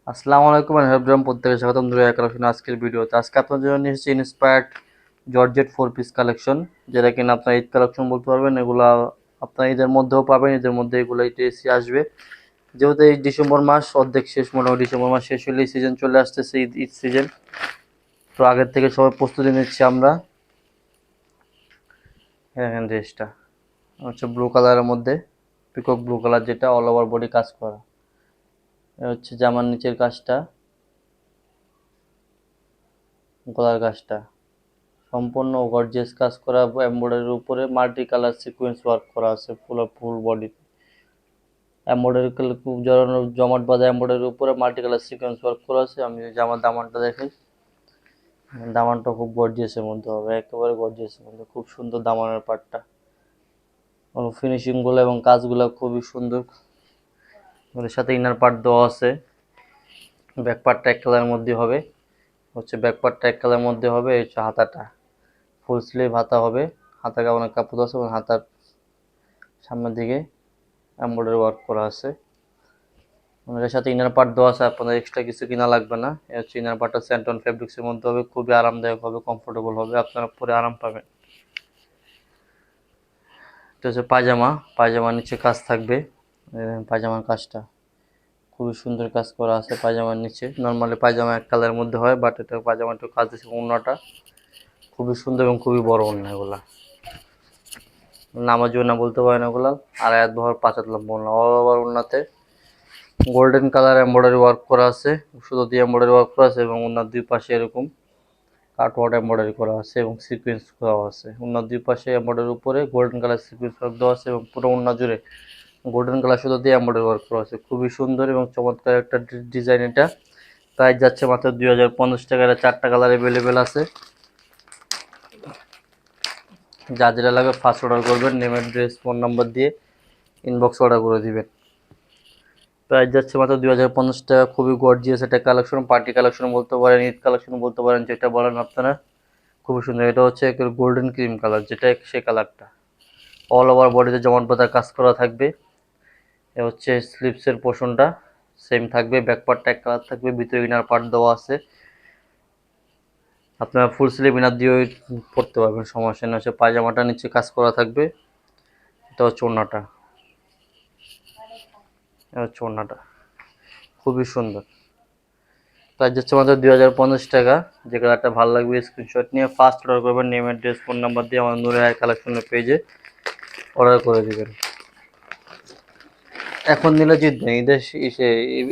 আসসালামু আলাইকুম এবং প্রত্যেকে স্বাগতম দুরিয়া কালেকশন আজকের ভিডিওতে। আজকে আপনাদের জন্য নিয়ে এসেছি ইন্সপায়ার্ড জর্জেট 4 পিস কালেকশন, যেটা কিনা আপনার ঈদ কালেকশন বলতে পারবেন। এগুলা আপনার ঈদের মধ্যেও পাবেন, ঈদের মধ্যে এগুলো এসে আসবে। যেহেতু এই ডিসেম্বর মাস অর্ধেক শেষ, মোটামুটি ডিসেম্বর মাস শেষ হলেই সিজন চলে আসতেছে, ঈদ সিজন। তো আগের থেকে সবাই প্রস্তুতি নিচ্ছি আমরা। হ্যাঁ, ড্রেসটা হচ্ছে ব্লু কালারের মধ্যে, পিকক ব্লু কালার, যেটা অল ওভার বডি কাজ করা। এ হচ্ছে জামার নিচের কাজটা, গলার কাজটা সম্পূর্ণ গর্জিয়াস কাজ করা, এমব্রয়ডারির উপরে মাল্টি কালার সিকোয়েন্স ওয়ার্ক করা আছে ফুল বডি। এমব্রয়ডারি খুব জড়ানো জমাট বাঁধা এমব্রয়ডারির উপরে মাল্টি কালার সিকোয়েন্স ওয়ার্ক করা আছে। আমি জামার দামানটা দেখাই, দামানটা খুব গর্জিয়াসের মধ্যে হবে, একেবারে গর্জিয়াসের মধ্যে, খুব সুন্দর দামানের পার্টটা। ফিনিশিংগুলো এবং কাজগুলো খুবই সুন্দর। ওদের সাথে ইনার পার্ট দেওয়া আছে। ব্যাক পার্টটা এক কালারের মধ্যে হবে, ব্যাক পার্টটা এক কালারের মধ্যে হবে। এই হচ্ছে হাতাটা, ফুল স্লিভ হাতা হবে। হাতাকে অনেক কাপড় আছে এবং হাতার সামনের দিকে এমব্রয়ডারি ওয়ার্ক করা আছে। এর সাথে ইনার পার্ট দেওয়া আছে, আপনাদের এক্সট্রা কিছু কিনা লাগবে না। এর হচ্ছে ইনার পার্টটা স্যান্টন ফেব্রিক্সের মধ্যে হবে, খুবই আরামদায়ক হবে, কমফোর্টেবল হবে, আপনারা পরে আরাম পাবেন। এটা হচ্ছে পায়জামা, পায়জামার নিচে কাজ থাকবে। পায়জামার কাজটা খুবই সুন্দর কাজ করা আছে পায়জামার নিচে। নর্মালি পায়জামা এক কালারের মধ্যে হয়, বাট এটা পায়জামাটা কাজ দিচ্ছে। ওড়নাটা খুবই সুন্দর এবং খুবই বড় ওড়না। এগুলা নামাজি ওড়না বলতে পারেন এগুলা। আর এক বহর 5 হাত লম্বা ওড়না, অল ওভার ওড়নাতে গোল্ডেন কালার এমব্রয়ডারি ওয়ার্ক করা আছে, সুতো দিয়ে এমব্রয়ডারি ওয়ার্ক করা আছে এবং ওনার দুই পাশে এরকম কাটওয়ার্ড এমব্রয়ডারি করা আছে এবং সিকোয়েন্স করা আছে। ওনার দুই পাশে এমব্রয়ডারির উপরে গোল্ডেন কালার সিকোয়েন্স ওয়ার্ক দেওয়া আছে এবং পুরো ওড়না জুড়ে গোল্ডেন কালার সুতো দিয়ে এমব্রয়ডারি ওয়ার্ক করা আছে। খুবই সুন্দর এবং চমৎকার একটা ডিজাইন। এটা প্রাইস যাচ্ছে মাত্র 2050 টাকা। এটা 4টা কালার অ্যাভেলেবেল আছে। যা যেটা লাগে ফার্স্ট অর্ডার করবেন, নেম অ্যাড্রেস ফোন নাম্বার দিয়ে ইনবক্স অর্ডার করে দিবেন। প্রাইস যাচ্ছে মাত্র 2050 টাকা। খুবই গর্জিয়াস একটা কালেকশন, পার্টি কালেকশন বলতে পারেন, ঈদ কালেকশন বলতে পারেন, যেটা বলেন আপনারা। খুবই সুন্দর। এটা হচ্ছে গোল্ডেন ক্রিম কালার, যেটা সেই কালারটা। অল ওভার বডিতে জমাট বাঁধা কাজ করা থাকবে। এ হচ্ছে স্লিপসের পোর্শনটা সেম থাকবে, ব্যাক পার্টটা এক কালার থাকবে, ভিতরে ইনার পার্ট দেওয়া আছে। আপনারা ফুল স্লিভ ইনার দিয়েও পরতে পারবেন, সমস্যা নেই। হচ্ছে পায়জামাটা নিচে কাজ করা থাকবে। এটা হচ্ছে ওড়নাটা, এটা হচ্ছে ওড়নাটা খুবই সুন্দর। প্রাইস যাচ্ছে মাত্র 2050 টাকা। যে কালারটা ভালো লাগবে স্ক্রিনশট নিয়ে ফার্স্ট অর্ডার করবেন, নেম অ্যাড্রেস ফোন নাম্বার দিয়ে আমার নূরে হাই কালেকশনের পেজে অর্ডার করে দিবেন। এখন নিলে জিতবেন। ঈদের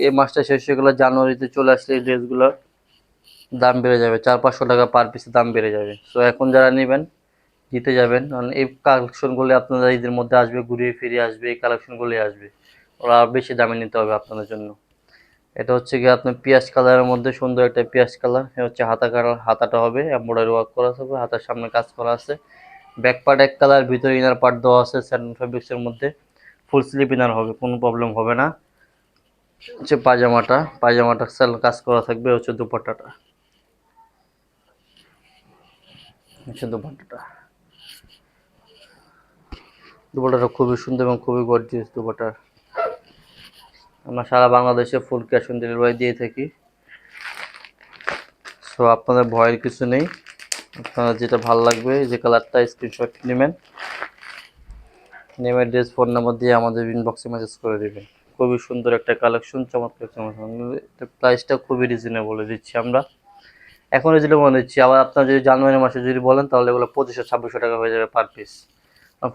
এই মাসটা শেষ হয়ে গেলে জানুয়ারিতে চলে আসলে এই ড্রেসগুলো দাম বেড়ে যাবে, 400-500 টাকা পার পিসে দাম বেড়ে যাবে। সো এখন যারা নেবেন জিতে যাবেন, কারণ এই কালেকশনগুলো আপনারা ঈদের মধ্যে আসবে, ঘুরিয়ে ফিরিয়ে আসবে, এই কালেকশনগুলোই আসবে। ওরা আর বেশি দামে নিতে হবে আপনাদের জন্য। এটা হচ্ছে কি আপনার পিঁয়াজ কালারের মধ্যে সুন্দর একটা পিঁয়াজ কালার। এ হচ্ছে হাতা কালার, হাতাটা হবে এমব্রয়ডারি ওয়ার্ক করা থাকবে, হাতার সামনে কাজ করা আছে। ব্যাক পার্ট এক কালার, ভিতরে ইনার পার্ট দেওয়া আছে স্যান্ডন ফেব্রিক্সের মধ্যে। ফুল স্লিভ ইনার হবে, কোনো প্রবলেম হবে না। হচ্ছে পায়জামাটা কাজ করা থাকবে। হচ্ছে দুপাট্টাটা, হচ্ছে দুপাট্টাটা খুবই সুন্দর এবং খুবই গর্জিয়াস দুপাট্টা। আমরা সারা বাংলাদেশে ফুল ক্যাশ অন ডেলিভারি দিয়ে থাকি। সো আপনাদের ভয়ের কিছু নেই। আপনারা যেটা ভালো লাগবে, যে কালারটা স্ক্রিনশট নেবেন, নেম অ্যাড্রেস ফোন নাম্বার দিয়ে আমাদের ইনবক্সে মেসেজ করে দেবেন। খুবই সুন্দর একটা কালেকশন, চমৎকার চমৎকার। প্রাইসটা খুবই রিজনেবল দিচ্ছি আমরা, এখন যেটা মনে দিচ্ছি। আবার আপনার যদি জানুয়ারি মাসে যদি বলেন, তাহলে এগুলো 2500-2600 টাকা হয়ে যাবে পার পিস।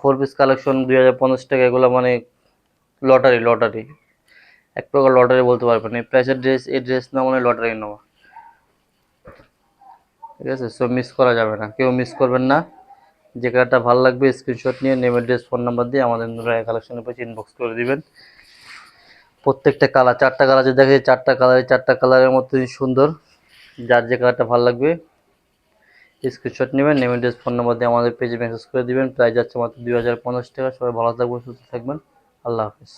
4 পিস কালেকশন 2050 টাকা, এগুলো মানে লটারি, এক প্রকার লটারি বলতে পারবেন। এই প্রাইসের ড্রেস, এই ড্রেস না মানে লটারি নেওয়া, ঠিক আছে? সো মিস করা যাবে না, কেউ মিস করবেন না। যে কালারটা ভালো লাগবে স্ক্রিনশট নিয়ে নেম অ্যাড্রেস ফোন নাম্বার দিয়ে আমাদের নুরাই কালেকশনের পেজে ইনবক্স করে দিবেন। প্রত্যেকটা কালার, 4টা কালার যে দেখে, 4টা কালারের মধ্যে সুন্দর। যার যে কালারটা ভালো লাগবে স্ক্রিনশট নেবেন, নেম অ্যাড্রেস ফোন নাম্বার দিয়ে আমাদের পেজে মেসেজ করে দিবেন। প্রাইস যাচ্ছে মাত্র 2050 টাকা। সবাই ভালো থাকবেন, সুস্থ থাকবেন। আল্লাহ হাফিজ।